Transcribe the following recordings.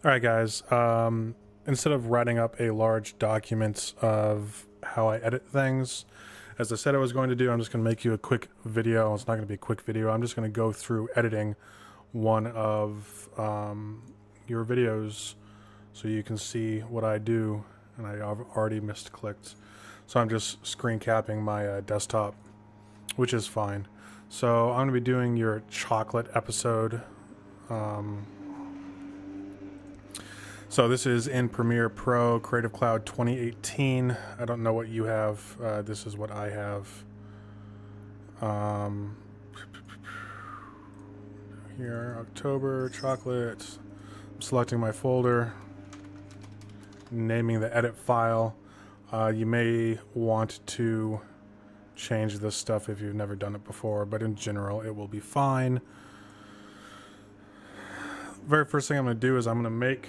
All right, guys. Instead of writing up a large document of how I edit things, as I said I was going to do, I'm just going to make you a quick video. It's not going to be a quick video. I'm just going to go through editing one of your videos so you can see what I do. And I've already misclicked. So I'm just screen capping my desktop, which is fine. So I'm going to be doing your chocolate episode. So this is in Premiere Pro, Creative Cloud 2018. I don't know what you have. This is what I have. Here, October, chocolate. I'm selecting my folder, naming the edit file. You may want to change this stuff if you've never done it before, but in general, it will be fine. Very first thing I'm going to do is I'm going to make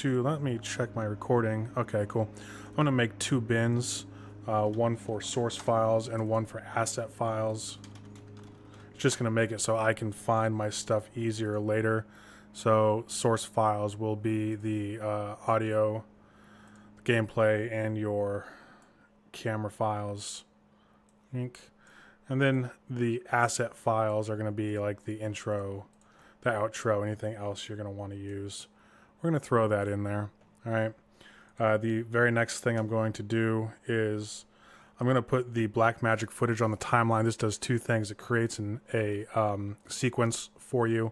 let me check my recording. Okay, cool. I'm going to make two bins, one for source files and one for asset files. It's just going to make it so I can find my stuff easier later. So source files will be the audio, gameplay, and your camera files. And then the asset files are going to be like the intro, the outro, anything else you're going to want to use. We're going to throw that in there. All right. The very next thing I'm going to do is I'm going to put the Blackmagic footage on the timeline. This does two things. It creates a sequence for you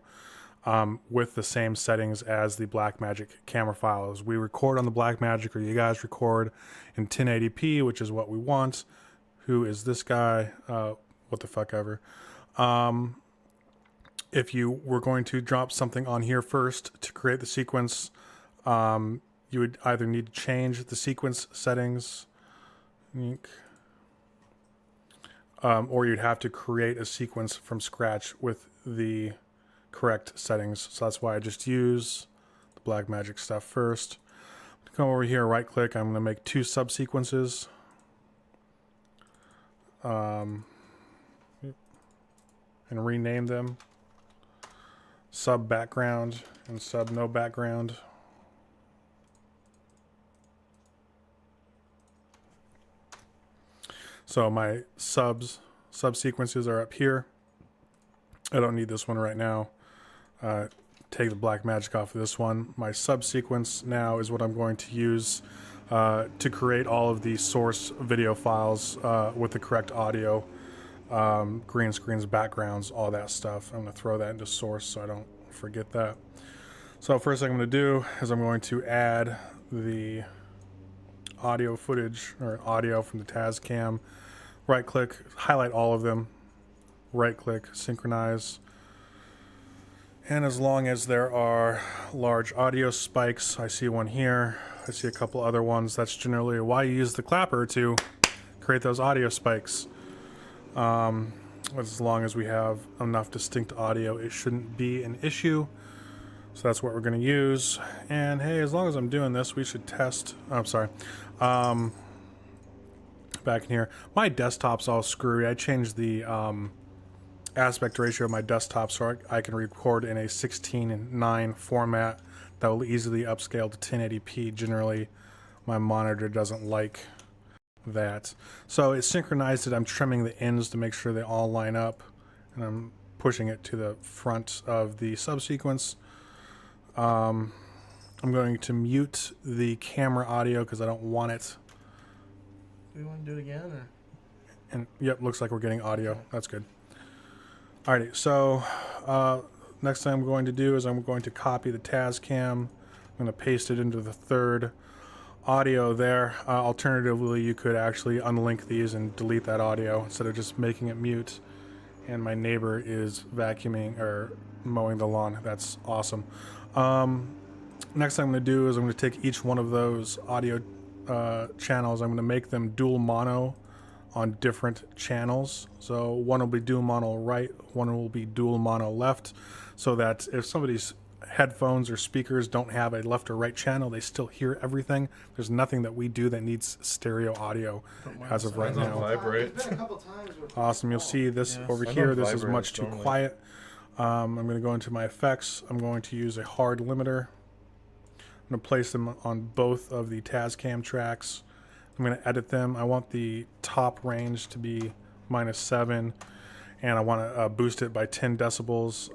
with the same settings as the Blackmagic camera files. We record on the Blackmagic, or you guys record in 1080p, which is what we want. Who is this guy? What the fuck ever. If you were going to drop something on here first to create the sequence, you would either need to change the sequence settings, or you'd have to create a sequence from scratch with the correct settings. So that's why I just use the Blackmagic stuff first. Come over here, right click. I'm going to make two subsequences. And rename them. Sub background and sub no background. So my subsequences are up here. I don't need this one right now. Take the Blackmagic off of this one. My subsequence now is what I'm going to use to create all of the source video files with the correct audio. Green screens, backgrounds, all that stuff. I'm going to throw that into source so I don't forget that. So first thing I'm going to do is I'm going to add the audio footage or audio from the Tascam. Right click, highlight all of them. Right click, synchronize. And as long as there are large audio spikes, I see one here. I see a couple other ones. That's generally why you use the clapper, to create those audio spikes. As long as we have enough distinct audio, it shouldn't be an issue. So that's what we're going to use. And hey, as long as I'm doing this, we should test. Oh, I'm sorry. Back in here, my desktop's all screwy. I changed the aspect ratio of my desktop so I can record in a 16:9 format that will easily upscale to 1080p. Generally, my monitor doesn't like that. So it's synchronized it. I'm trimming the ends to make sure they all line up, and I'm pushing it to the front of the subsequence. I'm going to mute the camera audio because I don't want it. Do we want to do it again? Or? And yep, looks like we're getting audio. That's good. Alrighty, so next thing I'm going to do is I'm going to copy the Tascam. I'm going to paste it into the third audio there. Alternatively, you could actually unlink these and delete that audio instead of just making it mute. And my neighbor is vacuuming or mowing the lawn. That's awesome. Next thing I'm going to do is I'm going to take each one of those audio channels. I'm going to make them dual mono on different channels. So one will be dual mono right, one will be dual mono left, so that if somebody's headphones or speakers don't have a left or right channel, they still hear everything. There's nothing that we do that needs stereo audio as of right now. Vibrate. Awesome. You'll see this over here. This is much too quiet. I'm going to go into my effects. I'm going to use a hard limiter. going to place them on both of the Tascam tracks. I'm going to edit them. I want the top range to be -7, and I want to boost it by 10 decibels.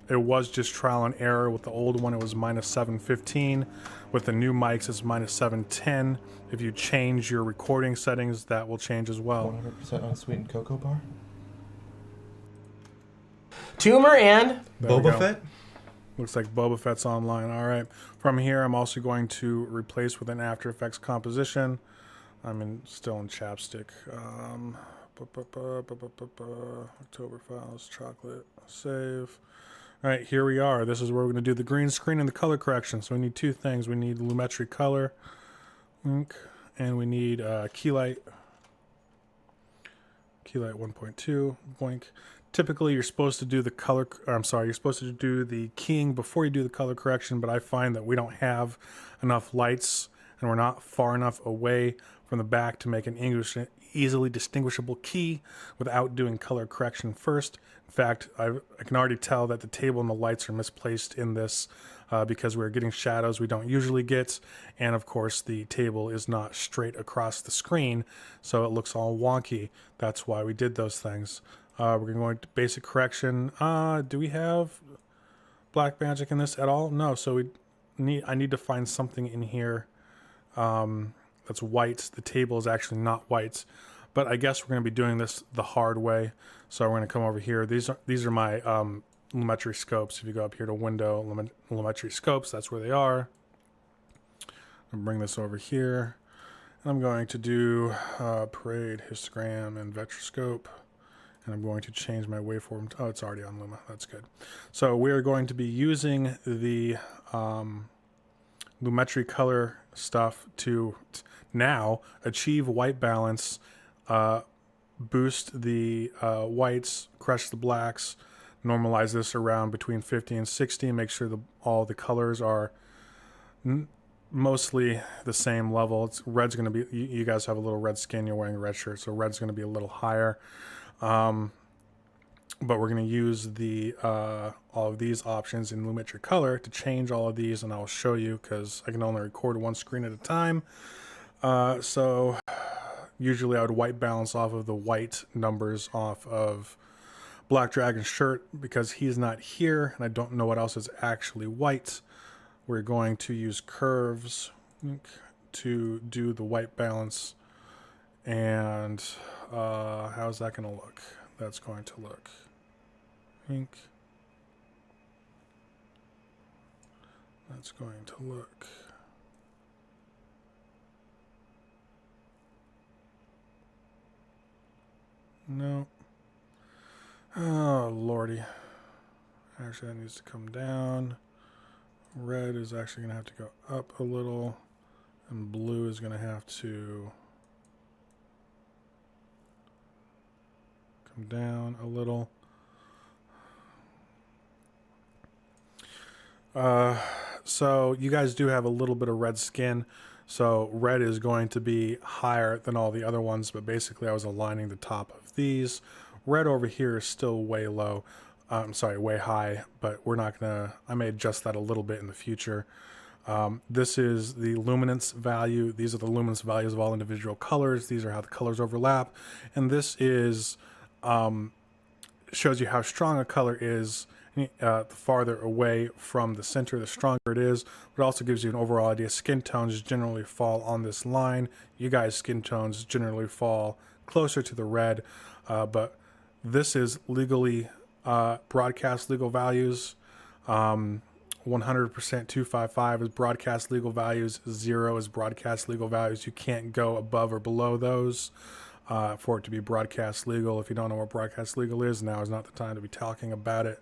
It was just trial and error. With the old one, it was -715. With the new mics, it's -710. If you change your recording settings, that will change as well. 100% unsweetened cocoa bar. Tumor and There we Boba go. Fett. Looks like Boba Fett's online. All right. From here, I'm also going to replace with an After Effects composition. Still in chapstick. October files, chocolate, save. All right, here we are. This is where we're going to do the green screen and the color correction. So we need two things. We need Lumetri color, and we need keylight 1.2, boink. Typically, you're supposed to do the color. You're supposed to do the keying before you do the color correction. But I find that we don't have enough lights, and we're not far enough away from the back to make an easily distinguishable key without doing color correction first. In fact, I can already tell that the table and the lights are misplaced in this because we're getting shadows we don't usually get, and of course the table is not straight across the screen, so it looks all wonky. That's why we did those things. We're going to go into basic correction. Do we have black magic in this at all? No, so I need to find something in here that's white. The table is actually not white, but I guess we're going to be doing this the hard way. So we're going to come over here. These are my Lumetri scopes. If you go up here to Window, Lumetri scopes, that's where they are. I'm bring this over here, and I'm going to do Parade, Histogram, and Vectorscope. And I'm going to change my waveform. Oh, it's already on Luma. That's good. So we are going to be using the Lumetri color stuff to now achieve white balance, boost the whites, crush the blacks, normalize this around between 50 and 60, make sure all the colors are mostly the same level. Red's going to be, you guys have a little red skin, you're wearing a red shirt, so red's going to be a little higher. But we're going to use all of these options in Lumetri color to change all of these, and I'll show you because I can only record one screen at a time. So usually I would white balance off of the white numbers off of Black Dragon's shirt because he's not here and I don't know what else is actually white. We're going to use curves to do the white balance. And how's that going to look? That's going to look pink. That's going to look no. Oh lordy. Actually that needs to come down. Red is actually going to have to go up a little, and blue is going to have to come down a little. So you guys do have a little bit of red skin, so red is going to be higher than all the other ones, but basically I was aligning the top of these. Red over here is still way low. Way high, but we're not gonna, I may adjust that a little bit in the future. This is the luminance value. These are the luminance values of all individual colors. These are how the colors overlap. And this is, shows you how strong a color is. The farther away from the center, the stronger it is. But it also gives you an overall idea. Skin tones generally fall on this line. You guys' skin tones generally fall closer to the red. But this is legally broadcast legal values. 100% 255 is broadcast legal values. 0 is broadcast legal values. You can't go above or below those for it to be broadcast legal. If you don't know what broadcast legal is, now is not the time to be talking about it.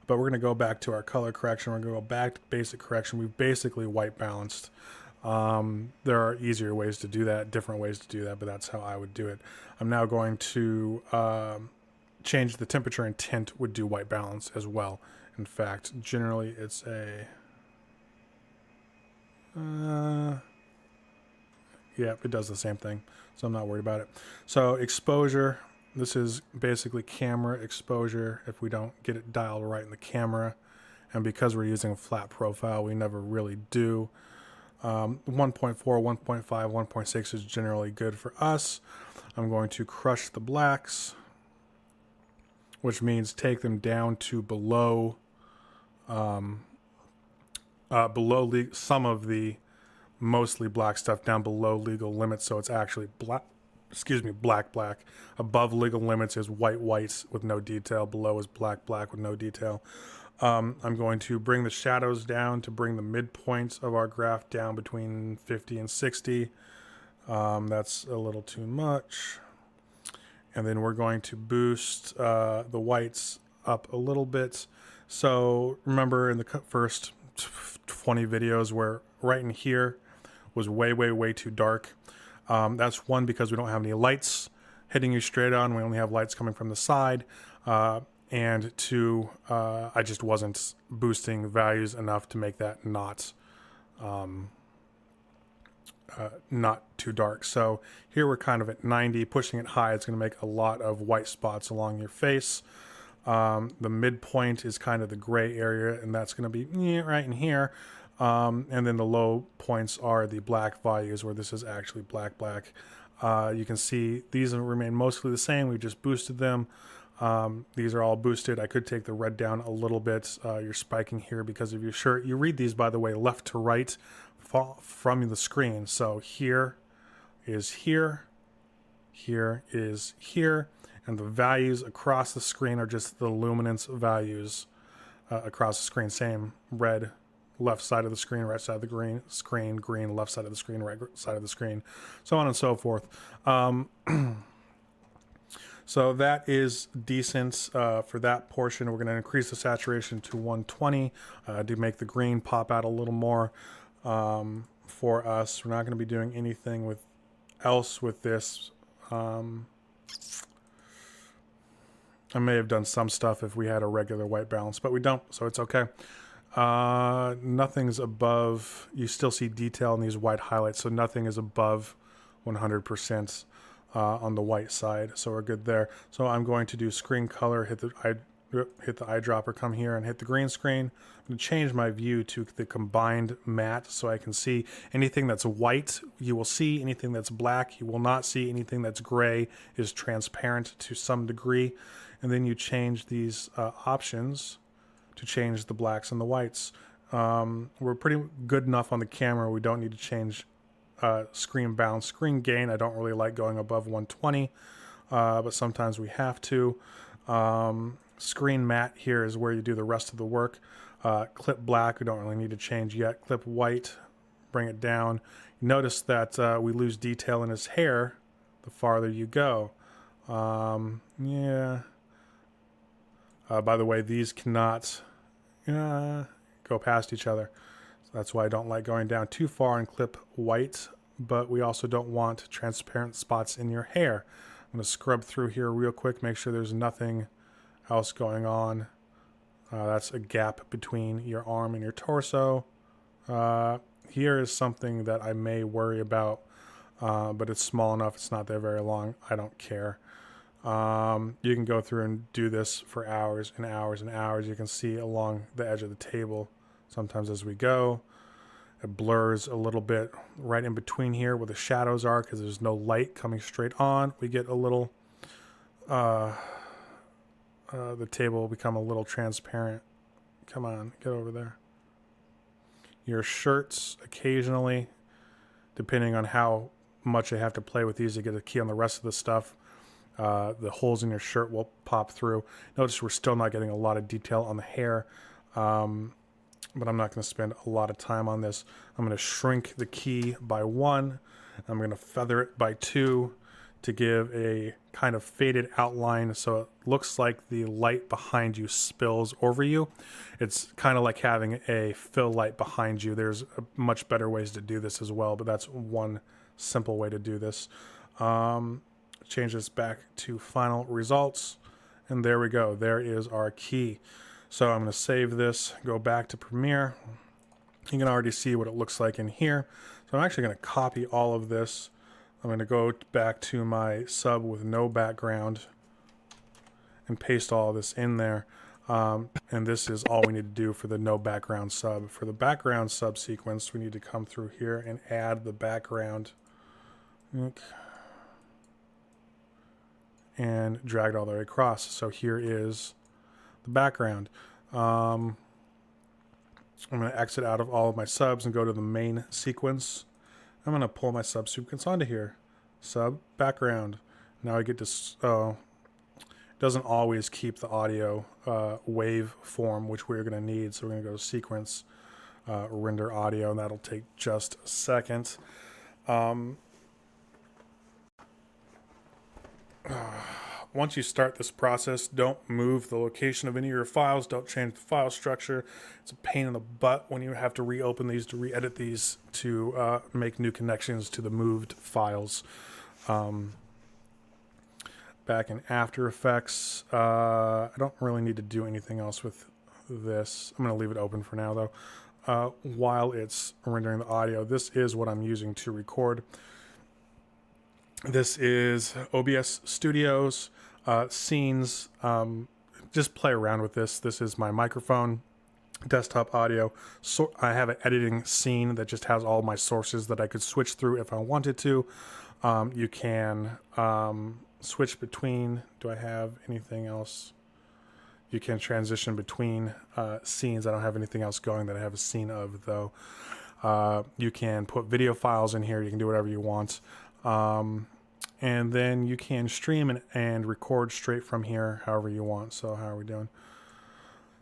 But we're going to go back to our color correction. We're going to go back to basic correction. We've basically white balanced. There are easier ways to do that, different ways to do that, but that's how I would do it. I'm now going to change the temperature, and tint would do white balance as well. In fact, generally it's a yeah, it does the same thing, so I'm not worried about it. So exposure, this is basically camera exposure if we don't get it dialed right in the camera. And because we're using a flat profile, we never really do. 1.4, 1.5, 1.6 is generally good for us. I'm going to crush the blacks, which means take them down to below some of the mostly black stuff down below legal limits, so it's actually black. Excuse me, black. Above legal limits is white with no detail. Below is black with no detail. I'm going to bring the shadows down to bring the midpoints of our graph down between 50 and 60. That's a little too much. And then we're going to boost the whites up a little bit. So remember in the first 20 videos where right in here was way too dark. That's one, because we don't have any lights hitting you straight on. We only have lights coming from the side. And two, I just wasn't boosting values enough to make that not too dark. So here we're kind of at 90, pushing it high. It's going to make a lot of white spots along your face. The midpoint is kind of the gray area, and that's going to be right in here. And then the low points are the black values, where this is actually black. You can see these remain mostly the same. We just boosted them. These are all boosted. I could take the red down a little bit. You're spiking here because of your shirt. You read these, by the way, left to right from the screen. So here is here, here is here, and the values across the screen are just the luminance values across the screen. Same red, left side of the screen, right side of the screen, green, left side of the screen, right side of the screen, so on and so forth. So that is decent for that portion. We're going to increase the saturation to 120 to make the green pop out a little more for us. We're not going to be doing anything else with this. I may have done some stuff if we had a regular white balance, but we don't, so it's okay. Nothing's above. You still see detail in these white highlights, so nothing is above 100% on the white side, so we're good there. So I'm going to do screen color, hit the eyedropper, come here and hit the green screen. I'm going to change my view to the combined matte, so I can see anything that's white you will see, anything that's black you will not see, anything that's gray is transparent to some degree. And then you change these options to change the blacks and the whites. We're pretty good enough on the camera. We don't need to change screen balance. Screen gain, I don't really like going above 120, but sometimes we have to. Screen matte here is where you do the rest of the work. Clip black, we don't really need to change yet. Clip white, bring it down. Notice that we lose detail in his hair the farther you go. Yeah. By the way, these cannot go past each other. So that's why I don't like going down too far and clip white, but we also don't want transparent spots in your hair. I'm going to scrub through here real quick, make sure there's nothing else going on. That's a gap between your arm and your torso. Here is something that I may worry about, but it's small enough, it's not there very long. I don't care. You can go through and do this for hours and hours and hours. You can see along the edge of the table sometimes as we go. It blurs a little bit right in between here where the shadows are, because there's no light coming straight on. We get a little the table will become a little transparent. Come on, get over there. Your shirts occasionally, depending on how much I have to play with these to get a key on the rest of the stuff, the holes in your shirt will pop through. Notice we're still not getting a lot of detail on the hair, but I'm not going to spend a lot of time on this. I'm going to shrink the key by 1. I'm going to feather it by 2 to give a kind of faded outline, so it looks like the light behind you spills over you. It's kind of like having a fill light behind you. There's much better ways to do this as well, but that's one simple way to do this. Change this back to final results, and there we go. There is our key. So I'm going to save this, go back to Premiere. You can already see what it looks like in here. So I'm actually going to copy all of this. I'm going to go back to my sub with no background and paste all of this in there. And this is all we need to do for the no background sub. For the background sub sequence, we need to come through here and add the background. And drag it all the way across. So here is the background. I'm going to exit out of all of my subs and go to the main sequence. I'm going to pull my sub sequence onto here. Sub, background. Now I get to... Oh, it doesn't always keep the audio wave form, which we're going to need. So we're going to go to sequence, render audio, and that'll take just a second. Once you start this process, don't move the location of any of your files. Don't change the file structure. It's a pain in the butt when you have to reopen these, to re-edit these, to make new connections to the moved files. Back in After Effects, I don't really need to do anything else with this. I'm going to leave it open for now, though. While it's rendering the audio, this is what I'm using to record. This is OBS Studios scenes. Just play around with this. This is my microphone, desktop audio. So I have an editing scene that just has all my sources that I could switch through if I wanted to. You can switch between. Do I have anything else? You can transition between scenes. I don't have anything else going that I have a scene of, though. You can put video files in here. You can do whatever you want. And then you can stream and record straight from here however you want. So how are we doing?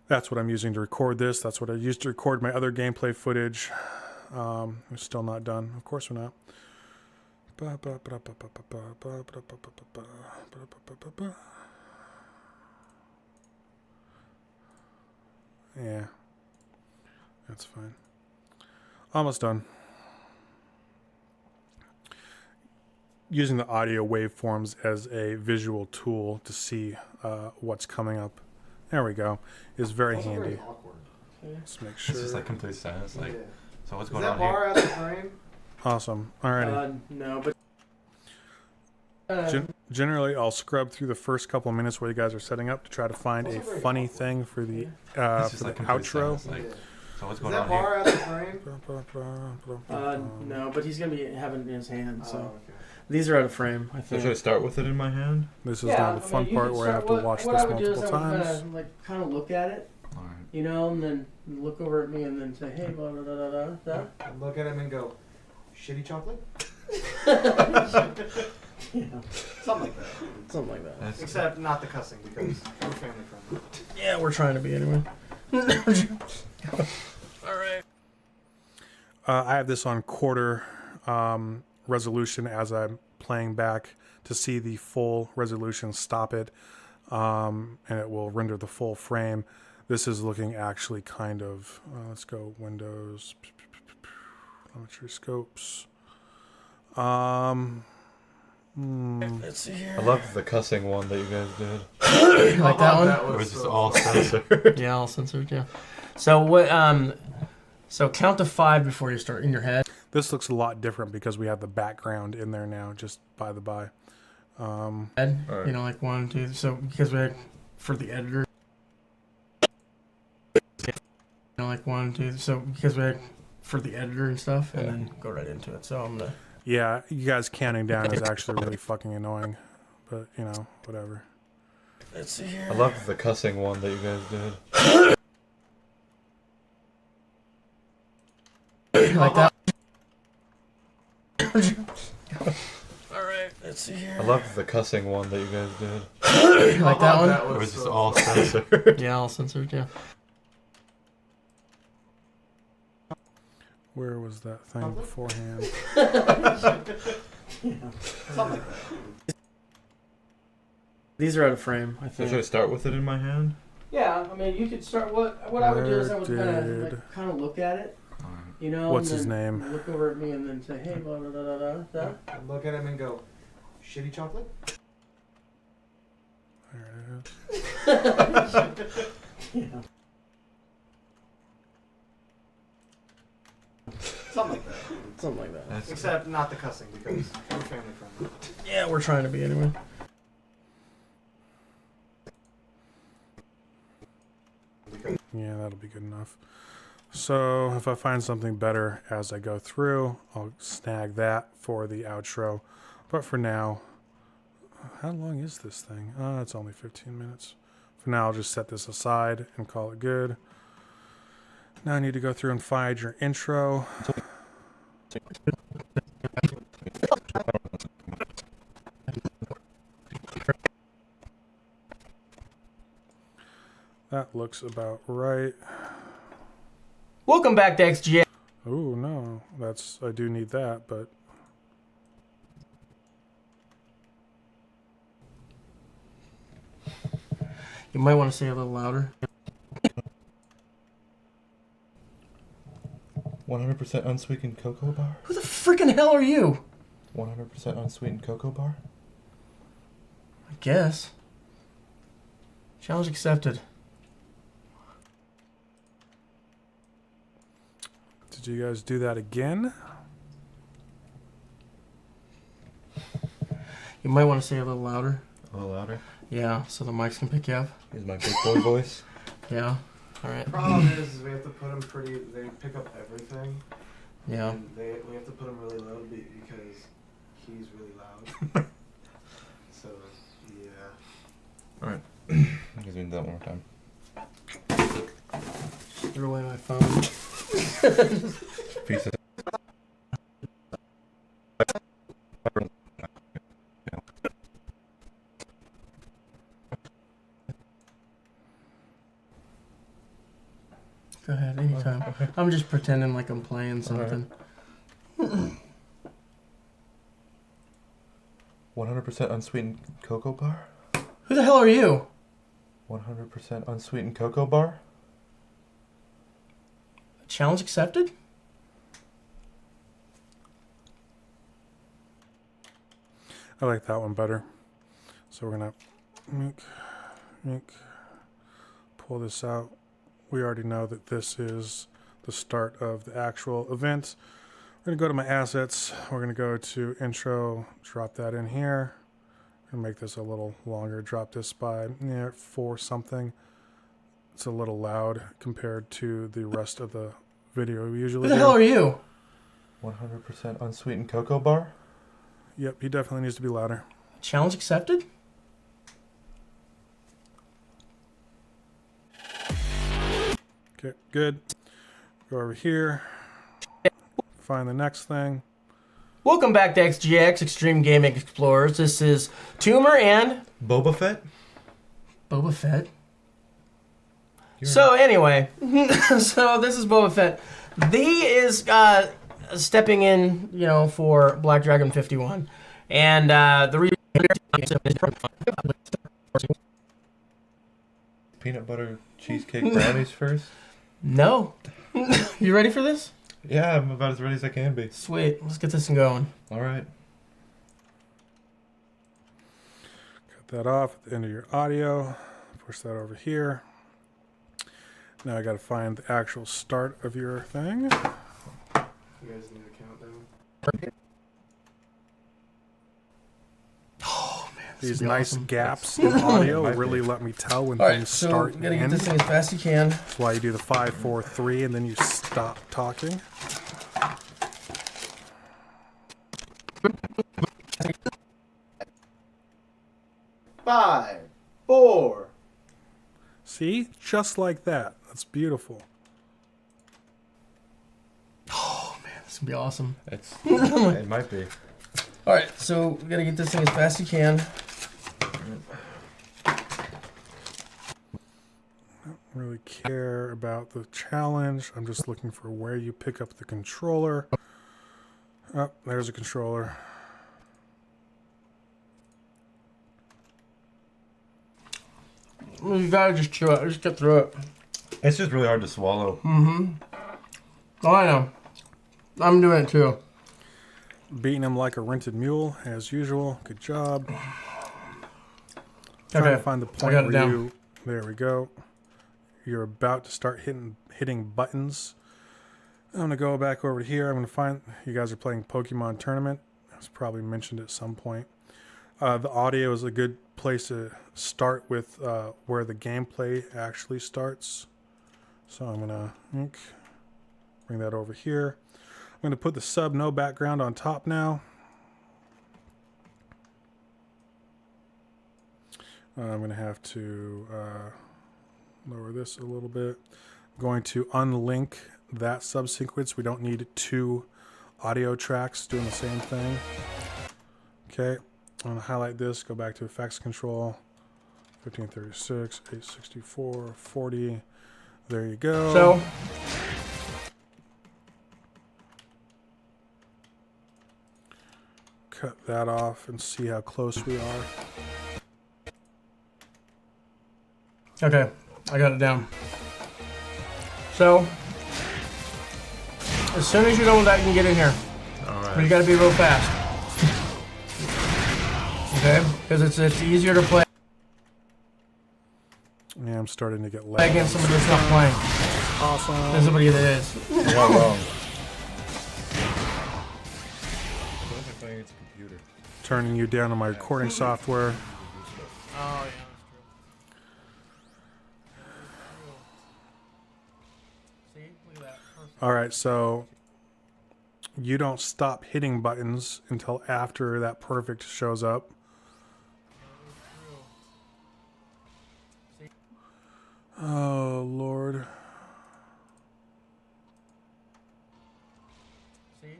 That's what I'm using to record this. That's what I used to record my other gameplay footage. We're still not done. Of course we're not. Yeah, that's fine. Almost done. Using the audio waveforms as a visual tool to see what's coming up. There we go. Is very handy. Very awkward. Let's make sure. It's just like complete silence. Like, Yeah. so what's Is going that on bar here? out of frame? Awesome. Alrighty. No, but Generally, I'll scrub through the first couple of minutes while you guys are setting up to try to find a funny thing for the It's just like complete outro. silence. Like, Yeah. so what's Is going that on bar here? out of frame? no, but he's gonna be having it in his hand. So okay. these are out of frame, I So think. should I start with it in my hand? This is now the fun part where I have to watch this multiple times. Kind of look at it, All right. you know, and then look over at me and then say, hey, blah blah blah blah blah. And look at him and go, shitty chocolate? Yeah, Something like that. something like that. That's, Except not the cussing because we're family friendly. Yeah, we're trying to be anyway. All right. I have this on quarter resolution as I'm playing back to see the full resolution. Stop it, and it will render the full frame. This is looking actually kind of. Let's go Windows, geometry scopes. Let's see here. I loved the cussing one that you guys did. Like that one? That It was was just so all funny. censored. Yeah, all censored. Yeah. So what? So count to 5 before you start in your head. This looks a lot different because we have the background in there now. Just by the by. Ed, Alright. you know, like 1, 2. So because we had for the editor. You know, like 1, 2. So because we had for the editor and stuff, and then go right into it. So I'm gonna. Yeah, you guys counting down is actually really fucking annoying, but you know, whatever. Let's see here. I loved the cussing one that you guys did. Like that. All right. Let's see here. I loved the cussing one that you guys did. Like that one? That It was was just so all funny. censored. Yeah, all censored. Yeah. Where was that thing beforehand? Something like that. These are out of frame, I So think. should I start with it in my hand? Yeah, I mean, you could start. What I would do is I would Where kind of look at it, All right. you know. What's and his then name? Look over at me and then say, hey, blah blah blah blah blah. And look at him and go, shitty chocolate? There it is. Yeah. Something like that. Something like that. That's, Except not the cussing because we're family friendly. Yeah, we're trying to be anyway. that'll be good enough. So if I find something better as I go through, I'll snag that for the outro. But for now, how long is this thing? It's only 15 minutes. For now, I'll just set this aside and call it good. Now I need to go through and find your intro. That looks about right. Welcome back to XGA. Oh no, I do need that, but You might want to say it a little louder. 100% unsweetened cocoa bar? Who the freaking hell are you? 100% unsweetened cocoa bar? I guess. Challenge accepted. did you guys do that again? You might want to say it a little louder. A little louder? Yeah, so the mics can pick you up. Here's my big boy voice. Yeah. All right. Problem is we have to put them pretty. They pick up everything. Yeah. And we have to put them really low because he's really loud. So yeah. Alright. Gives me that one more time. Threw away my phone. Piece of Go ahead, anytime. Okay. I'm just pretending like I'm playing something. 100% unsweetened cocoa bar? Who the hell are you? 100% unsweetened cocoa bar? Challenge accepted? I like that one better. So we're gonna pull this out. We already know that this is the start of the actual event. We're gonna go to my assets. We're gonna go to intro, drop that in here, and make this a little longer. Drop this by 4 something. It's a little loud compared to the rest of the video we usually Who the do. hell are you? 100% unsweetened cocoa bar? Yep, he definitely needs to be louder. Challenge accepted? Okay, good. Go over here. Find the next thing. Welcome back to XGX, Xtreme Gaming Explorers. This is Tumor and Boba Fett? Boba Fett. You're So anyway, so this is Boba Fett. The is stepping in, for Black Dragon 51. And the reason peanut butter cheesecake brownies first? No. You ready for this? Yeah, I'm about as ready as I can be. Sweet. Let's get this thing going. Alright. Cut that off at the end of your audio. Push that over here. Now I gotta find the actual start of your thing. You guys need a countdown. Oh man, this These will be nice awesome. gaps in audio Might be. really let me tell when All right, things so start you and gotta get end. this thing as fast as you can. That's why you do the 5, 4, 3, and then you stop talking. Five, four. See? Just like that. That's beautiful. Oh man, this will be awesome. It might be. All right, so we gotta get this thing as fast as you can. Really care about the challenge. I'm just looking for where you pick up the controller. Oh, there's a controller. You gotta just chew it. Just get through it. It's just really hard to swallow. Oh, I know. I'm doing it too. Beating him like a rented mule, as usual. Good job. Trying to Okay, find the I point got it where down. you... There we go. You're about to start hitting buttons. I'm going to go back over here. I'm going to find... You guys are playing Pokemon Tournament. It's probably mentioned at some point. The audio is a good place to start with where the gameplay actually starts. So I'm gonna bring that over here. I'm gonna put the sub no background on top now. I'm gonna have to lower this a little bit. I'm going to unlink that subsequence. We don't need two audio tracks doing the same thing. Okay, I'm gonna highlight this, go back to effects control, 1536, 864, 40. There you go. So cut that off and see how close we are. okay, I got it down. So as soon as you're done with that, you can get in here. All But you right. gotta be real fast. Okay? Because it's easier to play Yeah, I'm starting to get lag. against somebody that's not playing Awesome. than somebody that is. You're not wrong. What am I playing against a computer? Turning you down on my recording software. Oh, yeah, that's true. See? Look at that. Perfect. All right, so you don't stop hitting buttons until after that perfect shows up. Oh, Lord. See?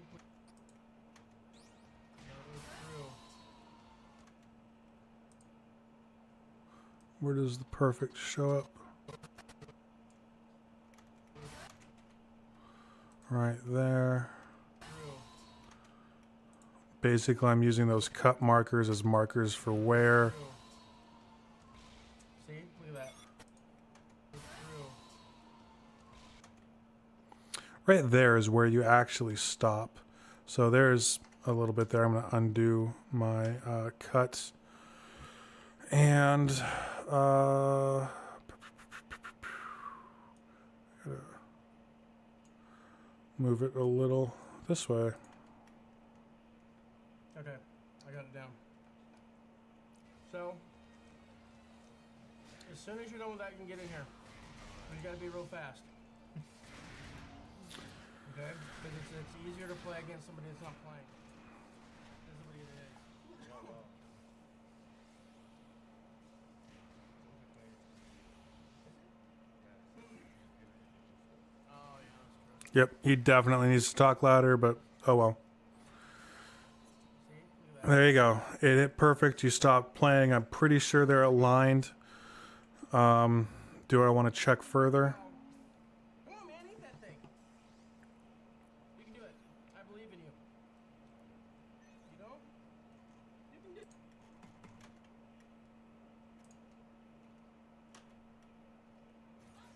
Where does the perfect show up? Right there. Basically, I'm using those cut markers as markers for where. See? Look at that. Right there is where you actually stop. So there's a little bit there. I'm going to undo my cut. And move it a little this way. Okay, I got it down. So, as soon as you're done with that, you can get in here. But you gotta be real fast. Okay? Because it's easier to play against somebody that's not playing than somebody that is. Oh, yeah, that's true. Yep, he definitely needs to talk louder, but oh well. See? Look at that. There you go. It hit perfect. You stopped playing. I'm pretty sure they're aligned. Do I want to check further? Come on, man, eat that thing. You can do it. I believe in you. You don't? You can do it.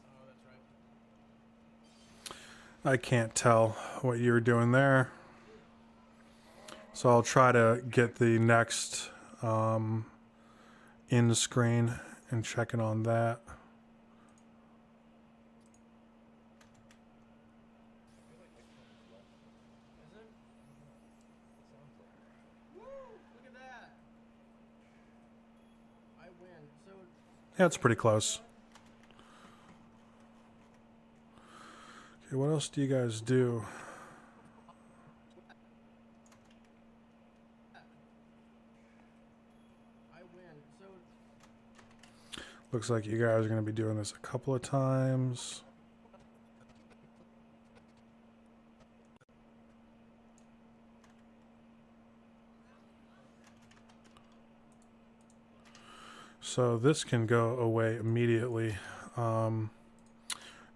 Oh, that's right. I can't tell what you were doing there. So I'll try to get the next in screen and checking on that. Is it? Woo! Look at that. I win. So, Yeah, it's pretty close. Okay, what else do you guys do? I win. So, Looks like you guys are going to be doing this a couple of times. So this can go away immediately.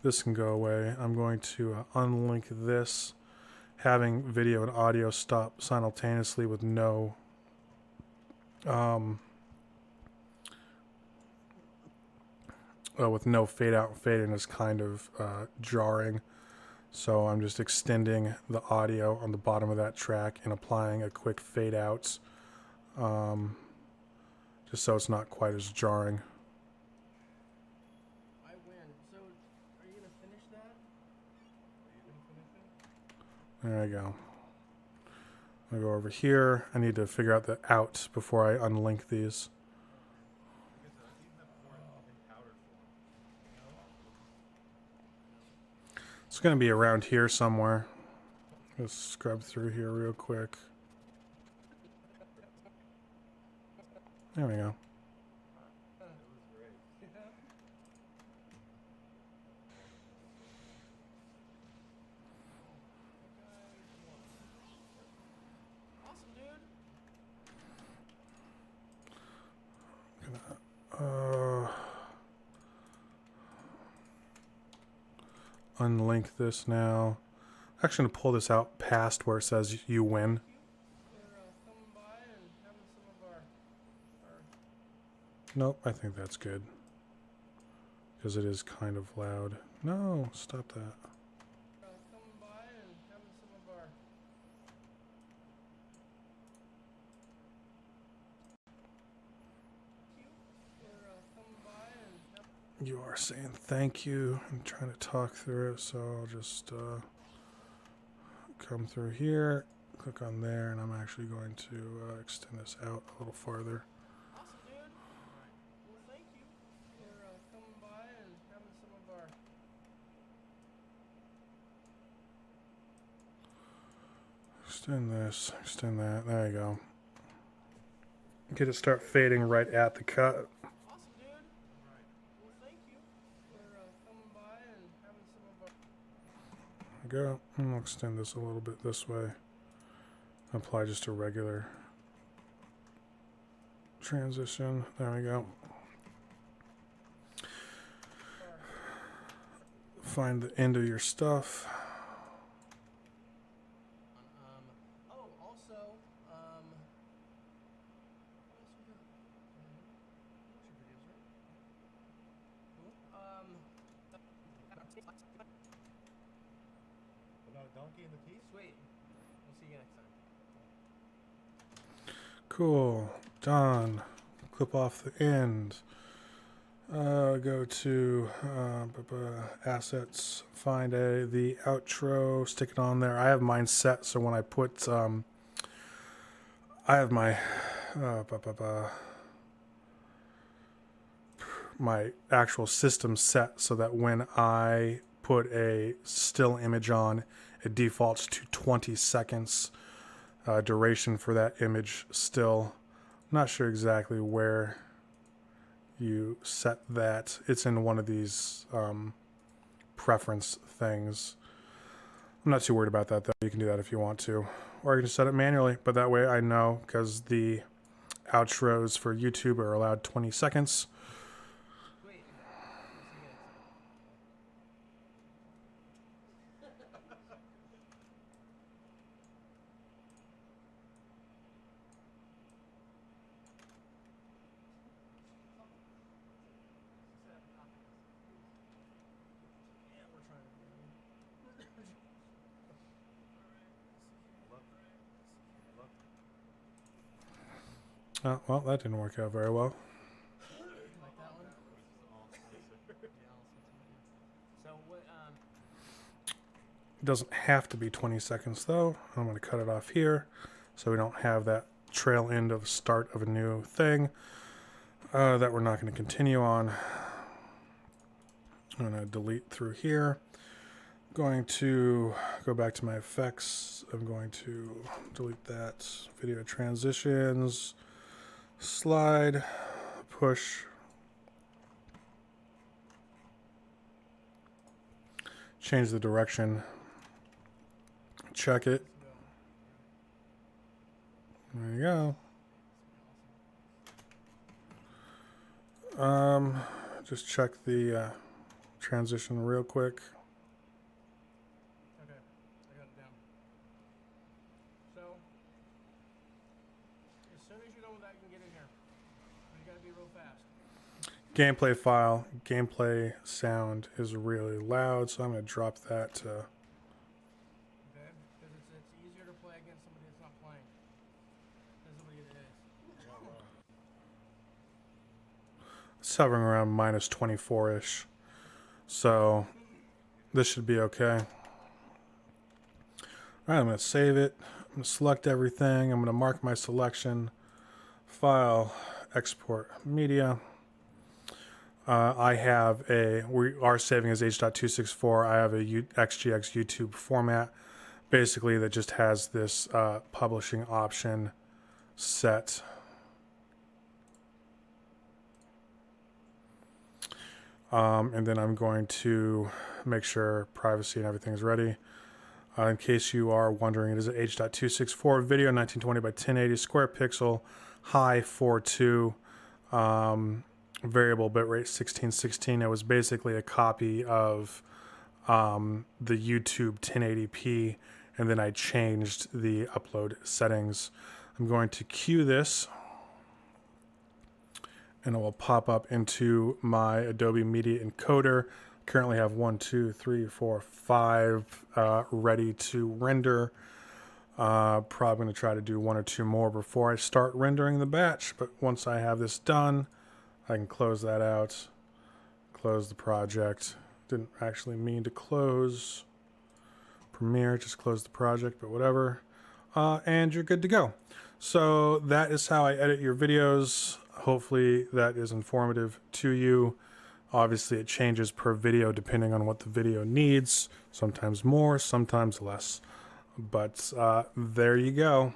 This can go away. I'm going to unlink this, having video and audio stop simultaneously with no with no fade out and fade in is kind of jarring. So I'm just extending the audio on the bottom of that track and applying a quick fade out, just so it's not quite as jarring. I win. So, are you going to finish that? Are you going to finish it? There I go. I'll go over here. I need to figure out the out before I unlink these. going to be around here somewhere. Let's scrub through here real quick. There we go. Unlink this now. Actually, I'm going to pull this out past where it says you win. Nope, I think that's good. Because it is kind of loud. No, stop that. You are saying thank you. I'm trying to talk through it, so I'll just come through here, click on there, and I'm actually going to extend this out a little farther. Awesome, dude. Well, thank you for coming by and having some of our... Extend this, extend that. There you go. Get it start fading right at the cut. Awesome, dude. Well, thank you for coming by and having some of our... There we go. And we'll extend this a little bit this way. Apply just a regular transition. There we go. Find the end of your stuff. Oh, also, About a donkey in the teeth? sweet. We'll see you next time. Cool. Done. Clip off the end. Go to assets. Find the outro. Stick it on there. I have mine set, so when I put I have my my actual system set so that when I put a still image on, it defaults to 20 seconds duration for that image still. I'm not sure exactly where you set that. It's in one of these preference things. I'm not too worried about that though. You can do that if you want to, or you can set it manually, but that way I know, because the outros for YouTube are allowed 20 seconds. Sweet. Oh, well, that didn't work out very well. Like that one? So what, It doesn't have to be 20 seconds though. I'm going to cut it off here so we don't have that trail end of start of a new thing that we're not going to continue on. I'm going to delete through here. Going to go back to my effects. I'm going to delete that. Video transitions, slide, push. Change the direction. Check it. There you go. Just check the transition real quick. okay, I got it down. So, as soon as you're done with that, you can get in here. But you gotta be real fast. Gameplay file, gameplay sound is really loud, so I'm going to drop that to... Okay? Because it's easier to play against somebody that's not playing than somebody that is. It's hovering around minus 24-ish. So this should be okay. Alright, I'm going to save it. I'm going to select everything. I'm going to mark my selection. File, export media. we are saving as H.264. I have a XGX YouTube format, basically, that just has this publishing option set. And then I'm going to make sure privacy and everything is ready. In case you are wondering, it is an H.264 video, 1920 by 1080, square pixel, high 4.2, variable bitrate 1616. It was basically a copy of the YouTube 1080p, and then I changed the upload settings. I'm going to queue this, and it will pop up into my Adobe Media Encoder. Currently have 1, 2, 3, 4, 5 ready to render. Probably going to try to do 1 or 2 more before I start rendering the batch. But once I have this done, I can close that out, close the project. Didn't actually mean to close Premiere, just close the project, but whatever. And you're good to go. So that is how I edit your videos. Hopefully that is informative to you. Obviously it changes per video depending on what the video needs. Sometimes more, sometimes less. But there you go.